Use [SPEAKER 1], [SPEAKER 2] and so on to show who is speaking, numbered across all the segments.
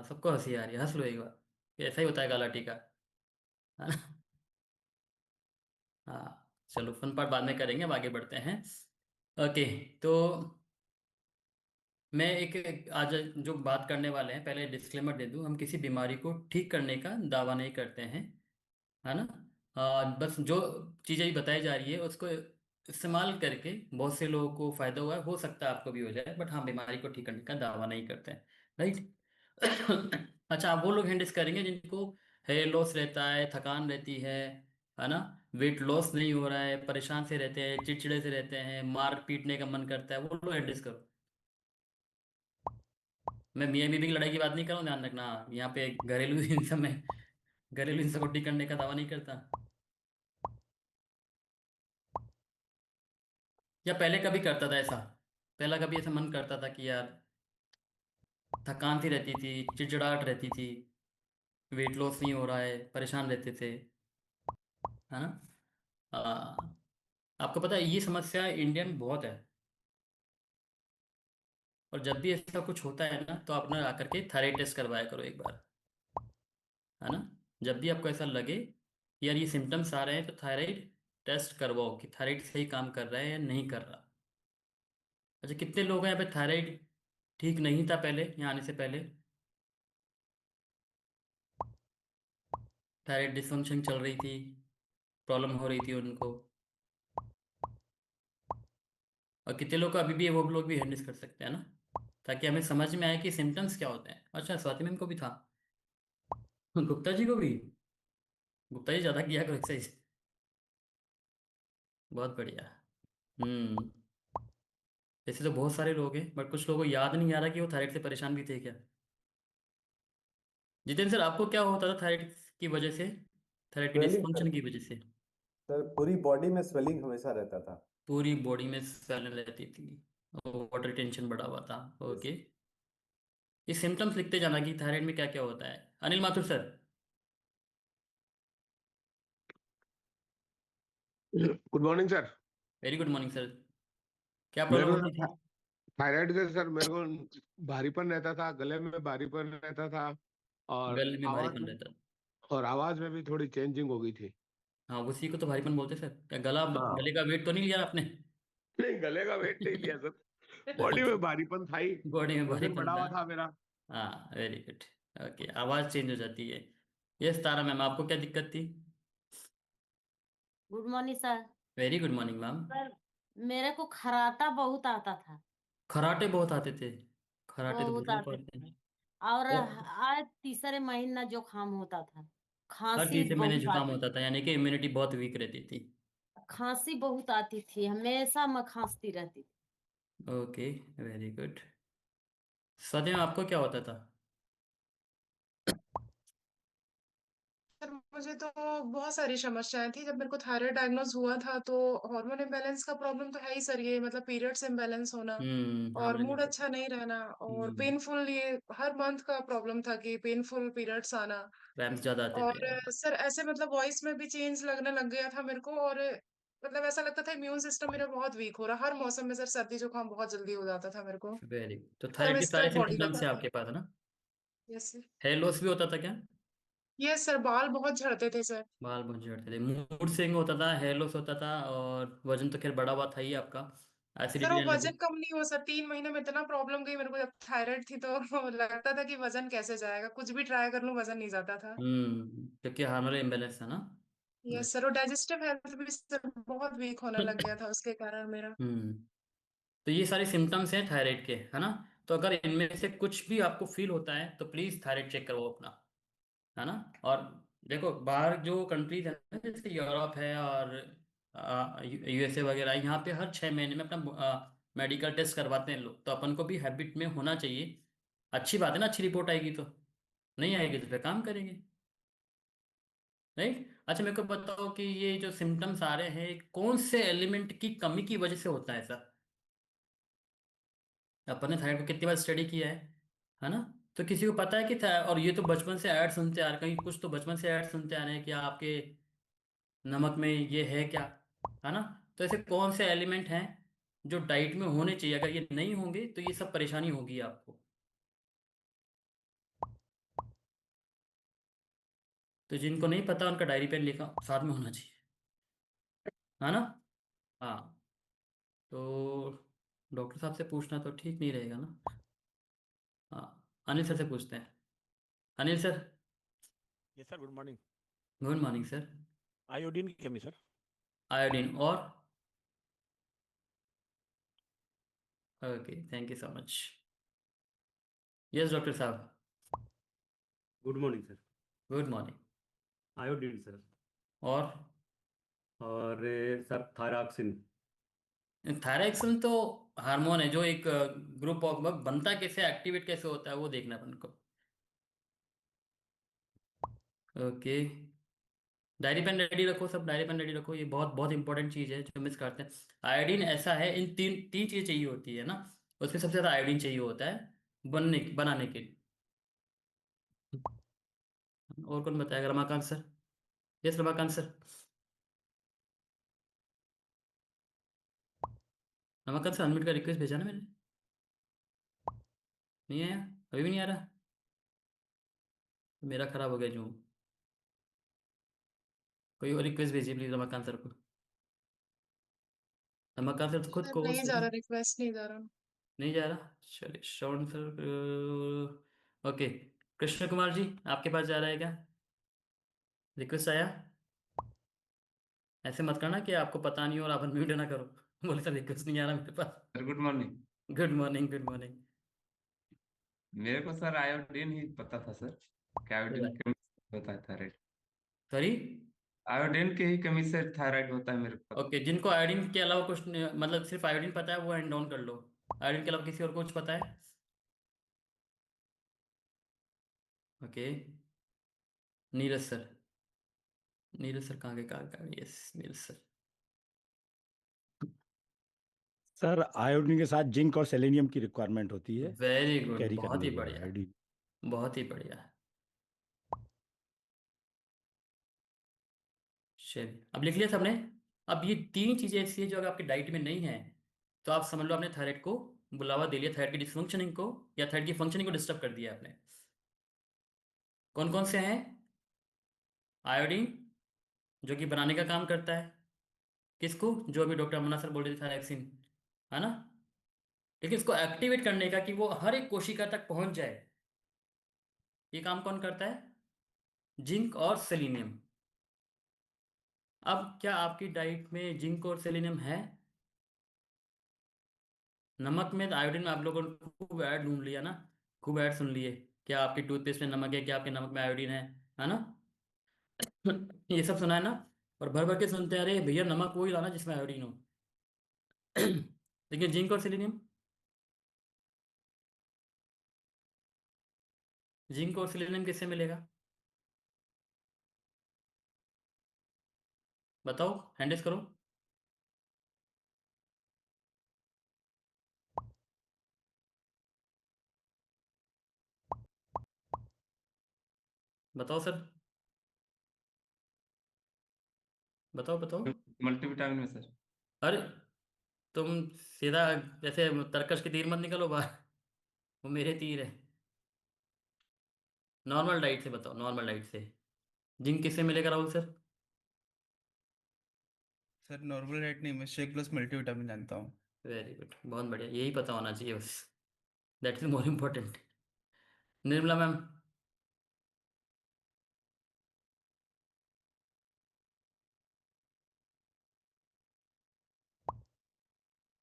[SPEAKER 1] सबको हंसी आ रही है, हंस लो एक बार, ऐसा ही होता है काला टीका, है ना। हाँ चलो, फन पार्ट बाद में करेंगे, अब आगे बढ़ते हैं। ओके। तो मैं आज जो बात करने वाले हैं, पहले डिस्क्लेमर दे दूं, हम किसी बीमारी को ठीक करने का दावा नहीं करते हैं, है ना। बस जो चीज़ें भी बताई जा रही है उसको इस्तेमाल करके बहुत से लोगों को फायदा हुआ है, हो सकता है आपको भी हो जाए, बट हाँ, बीमारी को ठीक करने का दावा नहीं करते हैं, राइट। अच्छा, आप वो लोग हैंडल्स करेंगे जिनको हेयर लॉस रहता है, थकान रहती है ना, वेट लॉस नहीं हो रहा है, परेशान से रहते हैं, चिड़चिड़े से रहते हैं, मार पीटने का मन करता है, वो लोग हैंडल्स करो। मैं मियाँ बीवी की लड़ाई की बात नहीं कर रहा हूँ, ध्यान रखना, यहाँ पे घरेलू हिंसा में, घरेलू हिंसा को ठीक करने का दावा नहीं करता। या पहले कभी करता था ऐसा, पहला कभी ऐसा मन करता था कि यार थकान सी रहती थी, चिड़चिड़ाहट रहती थी, वेट लॉस नहीं हो रहा है, परेशान रहते थे, है ना। आपको पता है ये समस्या इंडिया में बहुत है, और जब भी ऐसा कुछ होता है ना, तो आप अपना आकर के थायराइड टेस्ट करवाया करो एक बार, है ना। जब भी आपको ऐसा लगे कि यार ये सिम्टम्स आ रहे हैं, तो थायराइड टेस्ट करवाओ कि थायराइड सही काम कर रहा है या नहीं कर रहा। अच्छा, कितने लोग हैं यहाँ पे थायराइड ठीक नहीं था पहले, यहाँ आने से पहले, थायराइड डिसफंक्शन चल रही थी, प्रॉब्लम हो रही थी उनको, और कितने लोग को अभी भी है, वो लोग भी हैंडल कर सकते हैं ना, ताकि हमें समझ में आए कि सिम्टम्स क्या होते हैं। अच्छा, स्वाति मैम को भी था, गुप्ता जी को भी, गुप्ता जी ज़्यादा किया करो एक्सरसाइज, बहुत बढ़िया। हम्म। ऐसे तो बहुत सारे लोग हैं, बट कुछ लोगों को याद नहीं आ रहा कि वो थायराइड से परेशान भी थे क्या। जितेंद्र सर, आपको क्या होता था थायराइड की वजह से, थायराइड के
[SPEAKER 2] स्वेलिंग
[SPEAKER 1] डिस्फंक्शन
[SPEAKER 2] सर।
[SPEAKER 1] की वजह से?
[SPEAKER 2] सर पूरी बॉडी में स्वेलिंग हमेशा रहता था।
[SPEAKER 1] पूरी बॉडी में swelling रहती थी, वाटर टेंशन बढ़ा हुआ था।
[SPEAKER 2] यस।
[SPEAKER 1] ओके। ये सिम्टम्स लिखते जाना कि थायराइड में क्या क्या होता है। Anil Mathur sir.
[SPEAKER 3] Good morning sir.
[SPEAKER 1] Very good morning sir. क्या
[SPEAKER 3] मेरे
[SPEAKER 1] प्रॉब्लम होती
[SPEAKER 3] को
[SPEAKER 1] थी?
[SPEAKER 3] थायराइड से सर मेरे को भारीपन रहता था, गले में भारीपन रहता था, और
[SPEAKER 1] गले में
[SPEAKER 3] आवाज
[SPEAKER 1] भारीपन
[SPEAKER 3] में
[SPEAKER 1] रहता था?
[SPEAKER 3] और आवाज में भी थोड़ी चेंजिंग हो गई थी।
[SPEAKER 1] हाँ, उसी को तो भारीपन बोलते हैं सर। क्या
[SPEAKER 3] हाँ।
[SPEAKER 1] गले का वेट तो नहीं लिया आपने?
[SPEAKER 3] नहीं, गले का वेट नहीं लिया सर, बॉडी में भारीपन था ही।
[SPEAKER 1] बॉडी में
[SPEAKER 3] वजन
[SPEAKER 1] भारीपन
[SPEAKER 3] बढ़ा
[SPEAKER 1] था।
[SPEAKER 3] हुआ था मेरा।
[SPEAKER 1] हाँ, वेरी गुड। ओके, आवाज चेंज हो जाती है। यस तारा मैम, आपको क्या दिक्कत थी?
[SPEAKER 4] Good morning sir.
[SPEAKER 1] Very good morning ma'am.
[SPEAKER 4] Sir, मेरे को खराटा बहुत आता था।
[SPEAKER 1] खराटे बहुत आते थे? खराटे तो बहुत
[SPEAKER 4] बहुत
[SPEAKER 1] लोग को
[SPEAKER 4] आते
[SPEAKER 1] आते
[SPEAKER 4] थे।
[SPEAKER 1] हैं।
[SPEAKER 4] और
[SPEAKER 1] और
[SPEAKER 4] आज तीसरे महीना जुकाम होता था।
[SPEAKER 1] हर
[SPEAKER 4] खांसी
[SPEAKER 1] तीसरे महीने
[SPEAKER 4] बहुत
[SPEAKER 1] जुकाम
[SPEAKER 4] आती
[SPEAKER 1] होता था, यानी कि इम्यूनिटी बहुत वीक रहती थी।
[SPEAKER 4] खांसी बहुत आती थी, हमेशा मैं खांसती रहती थी।
[SPEAKER 1] Okay, very good. सदी में आपको क्या होता था?
[SPEAKER 5] सर मुझे तो बहुत सारी समस्याएं थी। जब मेरे को थायराइड डायग्नोज हुआ था तो हार्मोन इम्बैलेंस का प्रॉब्लम तो है ही सर, ये मतलब पीरियड्स इम्बैलेंस होना
[SPEAKER 1] हाँ
[SPEAKER 5] और
[SPEAKER 1] मैंने
[SPEAKER 5] मूड अच्छा नहीं रहना और
[SPEAKER 1] हम्म,
[SPEAKER 5] पेनफुल, ये हर मंथ का प्रॉब्लम था कि पेनफुल पीरियड्स आना।
[SPEAKER 1] क्रैम्प्स ज्यादा आते थे?
[SPEAKER 5] और सर ऐसे मतलब वॉइस में भी चेंज लगने लग गया था मेरे को, और मतलब ऐसा लगता था इम्यून सिस्टम मेरा बहुत वीक हो रहा। हर मौसम में सर सर्दी जुकाम बहुत जल्दी हो जाता था मेरे को,
[SPEAKER 1] वेरी गुड। तो
[SPEAKER 5] और
[SPEAKER 1] थायराइड के सारे
[SPEAKER 5] मिस्टर बॉडी
[SPEAKER 1] सिम्टम्स
[SPEAKER 5] लगता
[SPEAKER 1] है
[SPEAKER 5] था।
[SPEAKER 1] आपके पास, है ना।
[SPEAKER 5] Yes sir.
[SPEAKER 1] हेयर लॉस भी होता था क्या?
[SPEAKER 5] यस सर, बाल बहुत झड़ते थे सर।
[SPEAKER 1] बाल बहुत झड़ते थे, मूड स्विंग होता था, हेयर लॉस होता था, और वजन तो खैर बढ़ा हुआ था ही आपका,
[SPEAKER 5] सर
[SPEAKER 1] एसिडिटी
[SPEAKER 5] वो
[SPEAKER 1] रहने
[SPEAKER 5] वजन
[SPEAKER 1] लगी।
[SPEAKER 5] कम नहीं हुआ सर, 3 महीने में इतना प्रॉब्लम गई मेरे को जब थायराइड थी तो लगता था कि वजन कैसे जाएगा, कुछ भी ट्राई कर लूं वजन नहीं जाता था।
[SPEAKER 1] क्योंकि हार्मोनल इम्बेलेंस है ना।
[SPEAKER 5] यस सर, और डाइजेस्टिव हेल्थ भी सर बहुत वीक होने लग गया था उसके कारण मेरा।
[SPEAKER 1] हम्म। तो ये सारे सिम्टम्स हैं थायराइड के, है ना। तो अगर इनमें से कुछ भी आपको फील होता है, तो प्लीज थायराइड चेक करवाओ अपना, है ना। और देखो, बाहर जो कंट्रीज है ना, जैसे यूरोप है और यूएसए वगैरह, यहाँ पे हर 6 महीने में अपना मेडिकल टेस्ट करवाते हैं लोग, तो अपन को भी हैबिट में होना चाहिए। अच्छी बात है ना, अच्छी रिपोर्ट आएगी तो, नहीं आएगी तो फिर काम करेंगे, राइट। अच्छा, मेरे को बताओ कि ये जो सिम्टम्स आ रहे हैं, कौन से एलिमेंट की कमी की वजह से होता है ऐसा? अपन ने थायराइड को कितनी बार स्टडी किया है ना। तो किसी को पता है कि और ये तो बचपन से ऐड सुनते आ रहे, कहीं कुछ तो बचपन से ऐड सुनते आ रहे हैं कि आपके नमक में ये है क्या, है ना। तो ऐसे कौन से एलिमेंट हैं जो डाइट में होने चाहिए, अगर ये नहीं होंगे तो ये सब परेशानी होगी आपको। तो जिनको नहीं पता उनका डायरी पेन लिखा साथ में होना चाहिए, है ना। हाँ, तो डॉक्टर साहब से पूछना तो ठीक नहीं रहेगा ना। हाँ, अनिल सर से पूछते हैं। Anil sir.
[SPEAKER 6] Yes sir, good morning.
[SPEAKER 1] Good morning sir.
[SPEAKER 6] Iodine की कमी सर।
[SPEAKER 1] आयोडीन और okay, thank you so much. Yes doctor साहब।
[SPEAKER 7] Good morning sir.
[SPEAKER 1] Good morning.
[SPEAKER 7] Iodine sir.
[SPEAKER 1] और
[SPEAKER 7] और सर थायरॉक्सिन।
[SPEAKER 1] थायरॉक्सिन तो हार्मोन है जो एक ग्रुप ऑफ बनता कैसे, एक्टिवेट कैसे होता है वो देखना है अपन को। ओके, डायरी पेन रेडी रखो सब, डायरी पेन रेडी रखो, ये बहुत बहुत इंपॉर्टेंट चीज़ है जो मिस करते हैं। आयोडीन ऐसा है, इन तीन तीन चीज़ें चाहिए होती है ना, उसमें सबसे ज़्यादा आयोडीन चाहिए होता है बनाने के लिए। और कौन बताएगा? Ramakant sir. Yes Ramakant sir. Ramakant sir unmute का रिक्वेस्ट भेजा ना मैंने, नहीं आया, अभी भी नहीं आ रहा। मेरा खराब हो गया जो। कोई और रिक्वेस्ट भेजिए प्लीज रमाकांत सर को। रमाकांत सर तो खुद
[SPEAKER 5] सर
[SPEAKER 1] को
[SPEAKER 5] नहीं जा रहा, रिक्वेस्ट नहीं जा रहा।
[SPEAKER 1] नहीं जा रहा। चलिए श्रवण सर, ओके, कृष्ण कुमार जी आपके पास जा रहा है क्या? रिक्वेस्ट आया? ऐसे मत करना कि आपको पता नहीं हो और आप अनम्यूट ना करो। बोले सर रिक्वेस्ट नहीं आ रहा मेरे पास।
[SPEAKER 8] Sir good morning.
[SPEAKER 1] Good morning, good morning.
[SPEAKER 8] मेरे को सर आयोडीन ही पता था सर, कि आयोडीन की कमी से होता है थायराइड।
[SPEAKER 1] सॉरी।
[SPEAKER 8] आयोडीन की ही कमी से थायराइड होता है मेरे को पता।
[SPEAKER 1] ओके, जिनको आयोडीन के अलावा कुछ मतलब सिर्फ आयोडीन पता है वो हैंड डाउन कर लो। आयोडीन के अलावा किसी और को कुछ पता है? Okay, Neeraj sir. Neeraj sir कहाँ गए? Yes Neeraj sir.
[SPEAKER 6] Sir iodine के साथ जिंक और सेलेनियम की रिक्वायरमेंट होती है,
[SPEAKER 1] वेरी गुड,
[SPEAKER 6] कैरी
[SPEAKER 1] बहुत
[SPEAKER 6] करने
[SPEAKER 1] ही
[SPEAKER 6] के लिए
[SPEAKER 1] बढ़िया,
[SPEAKER 6] आयोडीन।
[SPEAKER 1] बहुत ही बढ़िया। चलिए अब लिख लिया सबने। अब ये तीन चीजें ऐसी है जो अगर आपकी डाइट में नहीं है तो आप समझ लो आपने थायराइड को बुलावा दे लिया, थायराइड की डिसफंक्शनिंग को या थायराइड की फंक्शनिंग को डिस्टर्ब कर दिया आपने। कौन कौन से हैं? आयोडीन जो कि बनाने का काम करता है, किसको? जो अभी डॉक्टर अमना सर बोल रहे थे, थायरॉक्सिन, है ना। लेकिन इसको एक्टिवेट करने का कि वो हर एक कोशिका तक पहुंच जाए, ये काम कौन करता है? जिंक और सेलेनियम। अब क्या आपकी डाइट में जिंक और सेलेनियम है? नमक में, आयोडीन में आप लोगों ने खूब ऐड ढूंढ लिया ना, खूब ऐड सुन लिए, क्या आपकी टूथपेस्ट में नमक है, क्या आपके नमक में आयोडीन है ना। ये सब सुना है ना। और भर भर के सुनते हैं, अरे भैया नमक वही लाना जिसमें आयोडीन हो। लेकिन जिंक और सेलेनियम, जिंक और सेलेनियम किससे मिलेगा? बताओ, हैंडल्स करो। बताओ सर, बताओ बताओ।
[SPEAKER 8] मल्टीविटामिन में सर।
[SPEAKER 1] अरे तुम सीधा जैसे तरकश के तीर मत निकलो बाहर। वो मेरे तीर है। नॉर्मल डाइट से बताओ, नॉर्मल डाइट से जिंक किससे मिलेगा Rahul sir?
[SPEAKER 9] Sir normal diet नहीं, मैं शेक प्लस मल्टीविटामिन जानता हूँ।
[SPEAKER 1] वेरी गुड, बहुत बढ़िया, यही पता होना चाहिए बस, that is more important. Nirmala ma'am.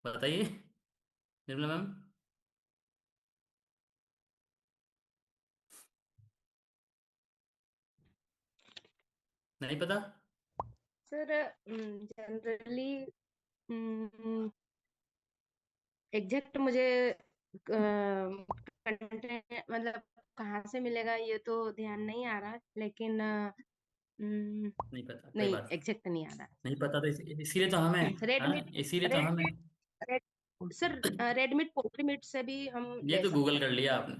[SPEAKER 1] बताइए निर्मला मैम। नहीं पता?
[SPEAKER 10] सर जनरली एग्जैक्ट मुझे कंटेंट मतलब कहाँ से मिलेगा ये तो ध्यान नहीं आ रहा, लेकिन
[SPEAKER 1] नहीं पता, कोई
[SPEAKER 10] नहीं
[SPEAKER 1] बात
[SPEAKER 10] एग्जैक्ट नहीं आ रहा।
[SPEAKER 1] नहीं पता तो इसीलिए तो हमें,
[SPEAKER 10] रेड
[SPEAKER 1] है ना,
[SPEAKER 10] मीट,
[SPEAKER 1] इसीलिए तो
[SPEAKER 10] रेड
[SPEAKER 1] हमें।
[SPEAKER 10] Meat, red sir, red meat poultry meat से भी हम
[SPEAKER 1] ये
[SPEAKER 10] ले
[SPEAKER 1] तो
[SPEAKER 10] सकते
[SPEAKER 1] गूगल कर
[SPEAKER 10] हैं।
[SPEAKER 1] लिया आपने,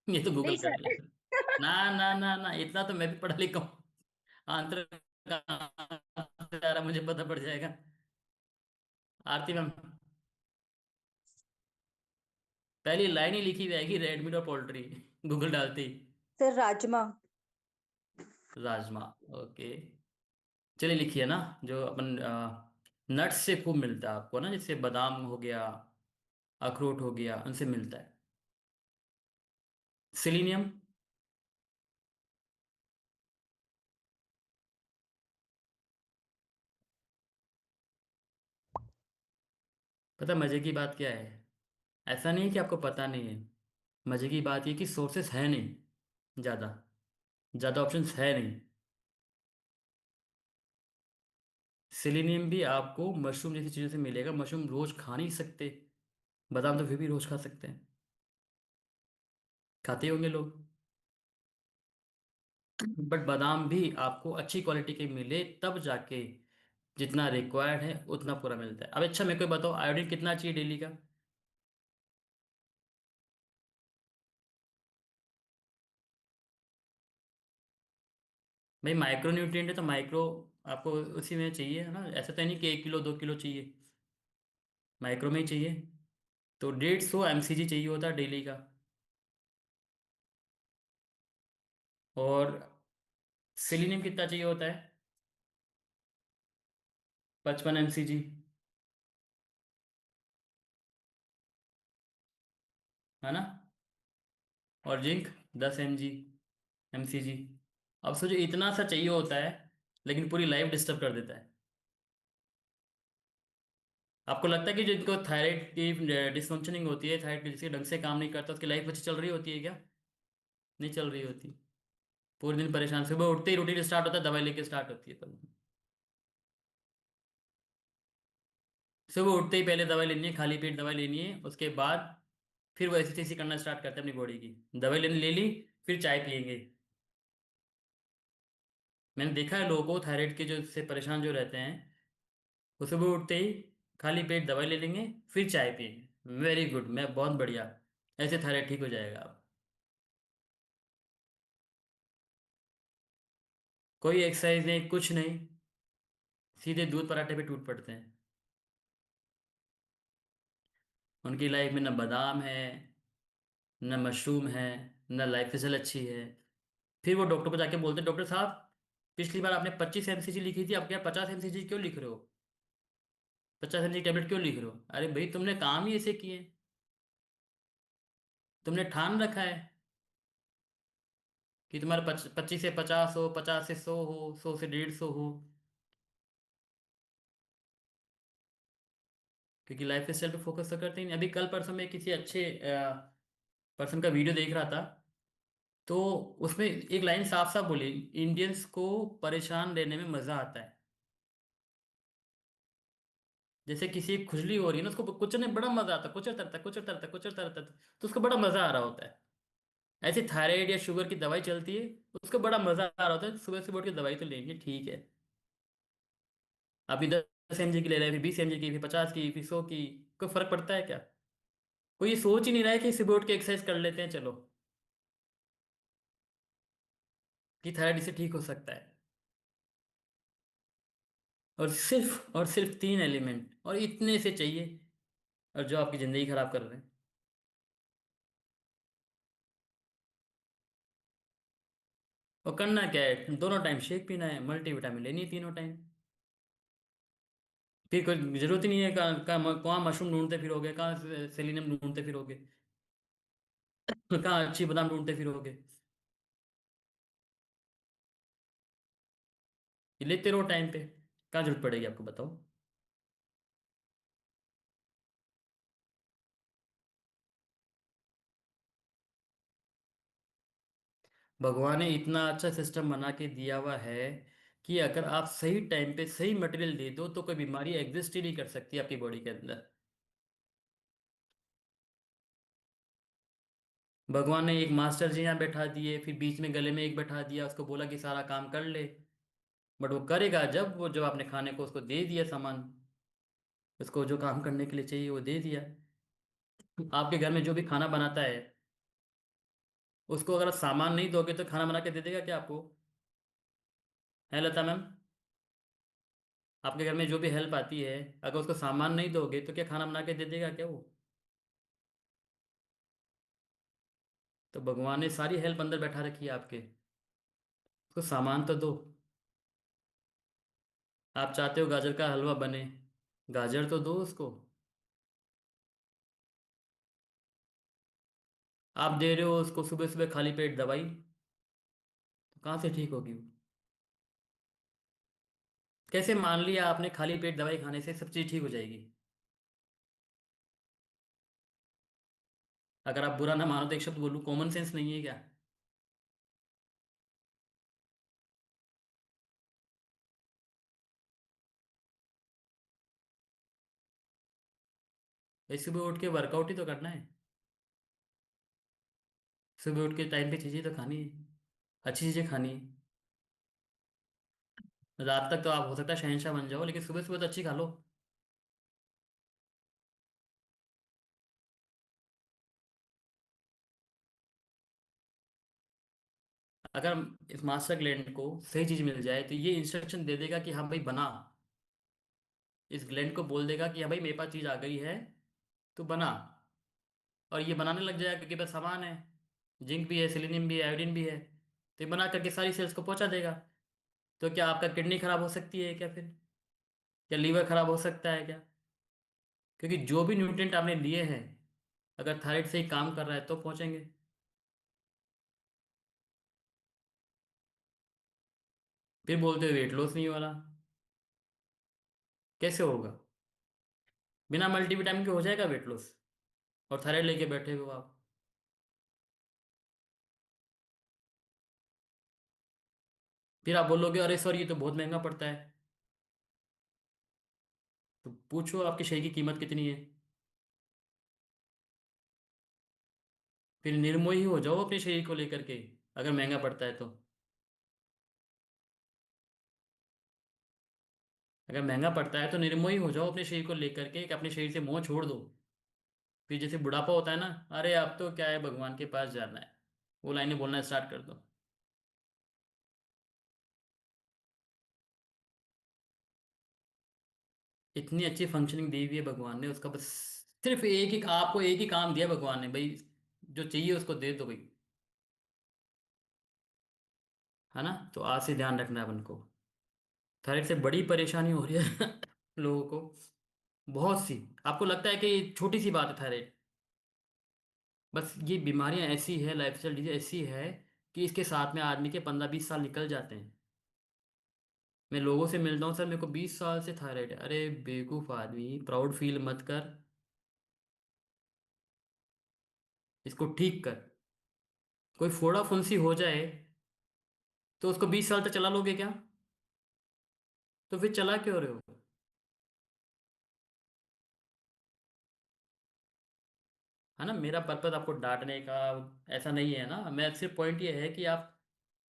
[SPEAKER 1] ये तो
[SPEAKER 10] नहीं
[SPEAKER 1] गूगल कर
[SPEAKER 10] सर।
[SPEAKER 1] लिया। ना ना ना ना, इतना तो मैं भी पढ़ा लिखा हूँ। आंतर कहाँ से आ रहा मुझे पता पड़ जाएगा। आरती मैम, पहली लाइन ही लिखी हुई आएगी रेडमीट और पोल्ट्री, गूगल डालते ही।
[SPEAKER 11] सर राजमा।
[SPEAKER 1] राजमा। ओके, चलिए लिखिए ना, जो अपन नट्स से खूब मिलता है आपको ना, जैसे बादाम हो गया, अखरोट हो गया, उनसे मिलता है। सिलीनियम। पता मजे की बात क्या है, ऐसा नहीं है कि आपको पता नहीं है, मजे की बात ये कि सोर्सेस है नहीं ज़्यादा, ज़्यादा ऑप्शंस है नहीं। सेलेनियम भी आपको मशरूम जैसी चीज़ों से मिलेगा, मशरूम रोज खा नहीं सकते, बादाम तो फिर भी रोज खा सकते हैं, खाते होंगे लोग। बट बादाम भी आपको अच्छी क्वालिटी के मिले तब जाके जितना रिक्वायर्ड है उतना पूरा मिलता है। अब अच्छा मेरे को बताओ, आयोडीन कितना चाहिए डेली का? भाई माइक्रो न्यूट्रिएंट है तो माइक्रो आपको उसी में चाहिए है ना, ऐसा तो नहीं कि 1 किलो 2 किलो चाहिए, माइक्रो में ही चाहिए। तो 150 mcg चाहिए होता है डेली का। और सेलिनियम कितना चाहिए होता है? 55 mcg, है ना। और जिंक 10 mcg। अब सोचो इतना सा चाहिए होता है, लेकिन पूरी लाइफ डिस्टर्ब कर देता है। आपको लगता है कि जिनको थायराइड की डिसफंक्शनिंग होती है, थायराइड किसी ढंग से काम नहीं करता, उसकी लाइफ अच्छी चल रही होती है क्या? नहीं चल रही होती, पूरे दिन परेशान, सुबह उठते ही रूटीन स्टार्ट होता है, दवाई लेके स्टार्ट होती है पर। सुबह उठते ही पहले दवाई लेनी है, खाली पेट दवाई लेनी है, उसके बाद फिर वो ऐसी तैसी करना स्टार्ट करते हैं अपनी बॉडी की। दवाई लेने ले ली, फिर चाय पियेंगे। मैंने देखा है लोगों को थायराइड के जो से परेशान जो रहते हैं, वो सुबह उठते ही खाली पेट दवाई ले लेंगे, फिर चाय पियेंगे। वेरी गुड, मैं बहुत बढ़िया, ऐसे थायराइड ठीक हो जाएगा आप। कोई एक्सरसाइज नहीं, कुछ नहीं, सीधे दूध पराठे पे टूट पड़ते हैं। उनकी लाइफ में न बादाम है, न मशरूम है, न लाइफ स्टाइल अच्छी है। फिर वो डॉक्टर को जाके बोलते हैं, डॉक्टर साहब पिछली बार आपने 25 mcg लिखी थी, अब क्या 50 mcg क्यों लिख रहे हो? 50 mcg टेबलेट क्यों लिख रहे हो? अरे भाई तुमने काम ही ऐसे किए, तुमने ठान रखा है कि तुम्हारे 25 से 50 हो, 50 से 100 हो, 100 से 150 हो, क्योंकि लाइफ स्टाइल पे फोकस तो करते ही नहीं। अभी कल परसों में किसी अच्छे पर्सन का वीडियो देख रहा था, तो उसमें एक लाइन साफ साफ बोली, इंडियंस को परेशान रहने में मजा आता है। जैसे किसी की खुजली हो रही है ना, उसको कुचलने में बड़ा मजा आता है, कुचलता रहता है, कुचलता रहता है, कुचलता रहता है, तो उसको बड़ा मजा आ रहा होता है। ऐसे थायराइड या शुगर की दवाई चलती है, उसको बड़ा मजा आ रहा होता है, सुबह सुबह उठ के दवाई तो लेंगे ठीक है। अभी 10 mg की ले रहे हैं, फिर 20 mg की, फिर 50 की, फिर 100 की, कोई फर्क पड़ता है क्या? कोई ये सोच ही नहीं रहा है कि सुबह उठ के एक्सरसाइज कर लेते हैं चलो, कि थायराइड इससे ठीक हो सकता है। और सिर्फ 3 एलिमेंट, और इतने से चाहिए, और जो आपकी ज़िंदगी खराब कर रहे हैं। और करना क्या है, दोनों टाइम शेक पीना है, मल्टीविटामिन लेनी है तीनों टाइम। फिर कोई जरूरत ही नहीं है, कहाँ मशरूम ढूंढते फिरोगे, कहाँ सेलिनियम ढूंढते फिरोगे, कहाँ अच्छी बादाम ढूंढते फिरोगे। ये लेते रहो टाइम पे, कहाँ जरूरत पड़ेगी आपको बताओ। भगवान ने इतना अच्छा सिस्टम बना के दिया हुआ है कि अगर आप सही टाइम पे सही मटेरियल दे दो तो कोई बीमारी एग्जिस्ट ही नहीं कर सकती आपकी बॉडी के अंदर। भगवान ने एक मास्टर जी यहाँ बैठा दिए, फिर बीच में गले में एक बैठा दिया, उसको बोला कि सारा काम कर ले। बट वो करेगा जब, वो जब आपने खाने को उसको दे दिया सामान, उसको जो काम करने के लिए चाहिए वो दे दिया। आपके घर में जो भी खाना बनाता है, उसको अगर आप सामान नहीं दोगे तो खाना बना के दे देगा क्या आपको? है लता मैम? आपके घर में जो भी हेल्प आती है, अगर उसको सामान नहीं दोगे तो क्या खाना बना के दे देगा क्या वो? तो भगवान ने सारी हेल्प अंदर बैठा रखी है आपके, उसको सामान तो दो। आप चाहते हो गाजर का हलवा बने, गाजर तो दो उसको। आप दे रहे हो उसको सुबह सुबह खाली पेट दवाई, तो कहाँ से ठीक होगी वो? कैसे मान लिया आपने खाली पेट दवाई खाने से सब चीज़ ठीक हो जाएगी? अगर आप बुरा ना मानो तो एक शब्द बोलूँ, कॉमन सेंस नहीं है क्या? भाई सुबह उठ के वर्कआउट ही तो करना है। सुबह उठ के टाइम पे चीज़ें तो खानी है, अच्छी चीज़ें खानी है। रात तक तो आप हो सकता है शहंशाह बन जाओ, लेकिन सुबह सुबह तो अच्छी खा लो। अगर इस मास्टर ग्लैंड को सही चीज़ मिल जाए तो ये इंस्ट्रक्शन दे देगा कि हाँ भाई बना। इस ग्लैंड को बोल देगा कि हाँ भाई मेरे पास चीज़ आ गई है, तो बना। और ये बनाने लग जाएगा क्योंकि बस सामान है, जिंक भी है, सेलेनियम भी है, आयोडीन भी है, तो ये बना करके सारी सेल्स को पहुंचा देगा। तो क्या आपका किडनी खराब हो सकती है क्या फिर? क्या लीवर खराब हो सकता है क्या? क्योंकि जो भी न्यूट्रिएंट आपने लिए हैं, अगर थायराइड से ही काम कर रहा है तो पहुंचेंगे। फिर बोलते हो वेट लॉस नहीं हो रहा, कैसे होगा? बिना मल्टीविटामिन के हो जाएगा वेट लॉस? और थायराइड लेके बैठे हो आप। फिर आप बोलोगे अरे सर ये तो बहुत महंगा पड़ता है। तो पूछो आपके शरीर की कीमत कितनी है, फिर निर्मोही हो जाओ अपने शरीर को लेकर के, अगर महंगा पड़ता है तो। अगर महंगा पड़ता है तो निर्मोही हो जाओ अपने शरीर को लेकर के, कि अपने शरीर से मोह छोड़ दो। फिर जैसे बुढ़ापा होता है ना, अरे अब तो क्या है भगवान के पास जाना है, वो लाइनें बोलना स्टार्ट कर दो। इतनी अच्छी फंक्शनिंग दी हुई है भगवान ने, उसका बस सिर्फ एक ही, आपको एक ही काम दिया भगवान ने भाई, जो चाहिए उसको दे दो भाई। है ना? तो आज से ध्यान रखना है अपन को। थायराइड से बड़ी परेशानी हो रही है लोगों को, बहुत सी। आपको लगता है कि ये छोटी सी बात है थायराइड, बस ये बीमारियां ऐसी है, लाइफस्टाइल डिजीज ऐसी है कि इसके साथ में आदमी के 15-20 साल निकल जाते हैं। मैं लोगों से मिलता हूँ, सर मेरे को 20 साल से थायराइड है। अरे बेवकूफ़ आदमी, प्राउड फील मत कर, इसको ठीक कर। कोई फोड़ा फुंसी हो जाए तो उसको 20 साल तक चला लोगे क्या? तो फिर चला क्यों रहे हो? है ना? मेरा पर्पज आपको डांटने का ऐसा नहीं है ना, मैं सिर्फ पॉइंट ये है कि आप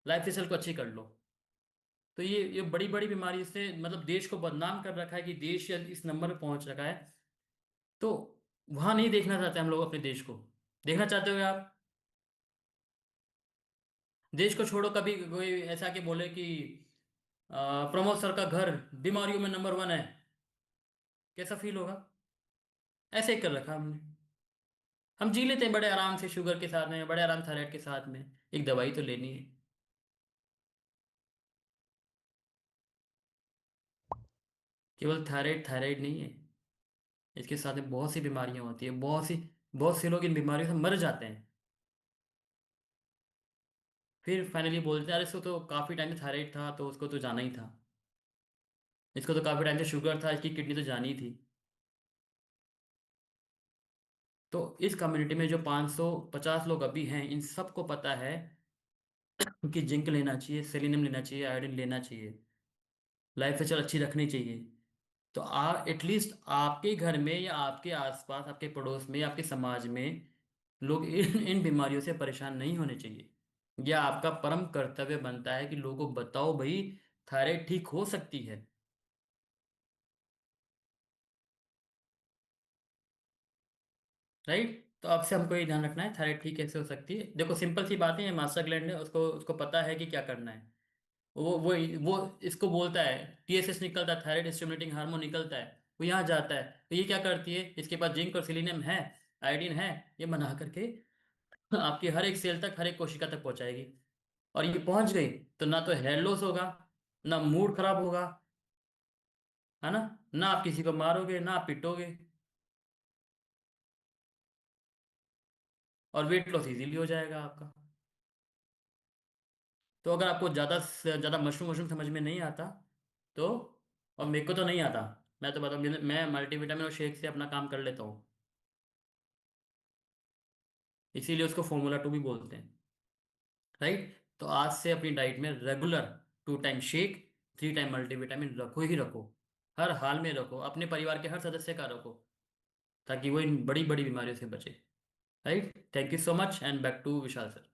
[SPEAKER 1] लाइफ स्टाइल को अच्छी कर लो। तो ये बड़ी बड़ी बीमारी से मतलब देश को बदनाम कर रखा है, कि देश इस नंबर पे पहुंच रखा है। तो वहां नहीं देखना चाहते हम लोग अपने देश को। देखना चाहते हो आप देश को? छोड़ो, कभी कोई ऐसा के बोले कि प्रमोद सर का घर बीमारियों में नंबर 1 है, कैसा फील होगा? ऐसे ही कर रखा हमने। हम जी लेते हैं बड़े आराम से, शुगर के साथ में, बड़े आराम थायराइड के साथ में। एक दवाई तो लेनी है। केवल थायराइड थायराइड नहीं है, इसके साथ में बहुत सी बीमारियां होती है, बहुत से लोग इन बीमारियों से मर जाते हैं। फिर फाइनली बोलते हैं अरे इसको तो काफ़ी टाइम से थायराइड था तो उसको तो जाना ही था, इसको तो काफ़ी टाइम से शुगर था, इसकी किडनी तो जानी थी। तो इस कम्युनिटी में जो 550 लोग अभी हैं, इन सबको पता है कि जिंक लेना चाहिए, सेलिनियम लेना चाहिए, आयोडीन लेना चाहिए, लाइफ स्टाइल अच्छी रखनी चाहिए। तो एटलीस्ट आपके घर में या आपके आसपास, आपके पड़ोस में, आपके समाज में लोग इन बीमारियों से परेशान नहीं होने चाहिए। यह आपका परम कर्तव्य बनता है कि लोगों को बताओ भाई थायराइड ठीक हो सकती है। राइट? तो आपसे हमको ये ध्यान रखना है, थायराइड ठीक कैसे हो सकती है। देखो सिंपल सी बात है, मास्टर ग्लैंड है, उसको उसको पता है कि क्या करना है। वो इसको बोलता है, टीएसएच निकलता है, थायराइड स्टिमुलेटिंग हार्मोन निकलता है, वो यहाँ जाता है। तो ये क्या करती है, इसके पास जिंक और सेलेनियम है, आयोडीन है, ये बना करके आपकी हर एक सेल तक, हर एक कोशिका तक पहुंचाएगी। और ये पहुंच गई तो ना तो हेयर लॉस होगा, ना मूड खराब होगा, है ना आप किसी को मारोगे, ना आप पिटोगे, और वेट लॉस इजीली हो जाएगा आपका। तो अगर आपको ज़्यादा से ज़्यादा मशरूम मशरूम समझ में नहीं आता तो, और मेरे को तो नहीं आता, मैं तो बताऊँ, मैं मल्टीविटामिन और शेक से अपना काम कर लेता हूँ, इसीलिए उसको फॉर्मूला 2 भी बोलते हैं, राइट। तो आज से अपनी डाइट में regular 2 time shake, 3 time multivitamin रखो ही रखो, हर हाल में रखो, अपने परिवार के हर सदस्य का रखो, ताकि वो इन बड़ी बड़ी बीमारियों से बचे, right. Thank you so much and back to Vishal sir.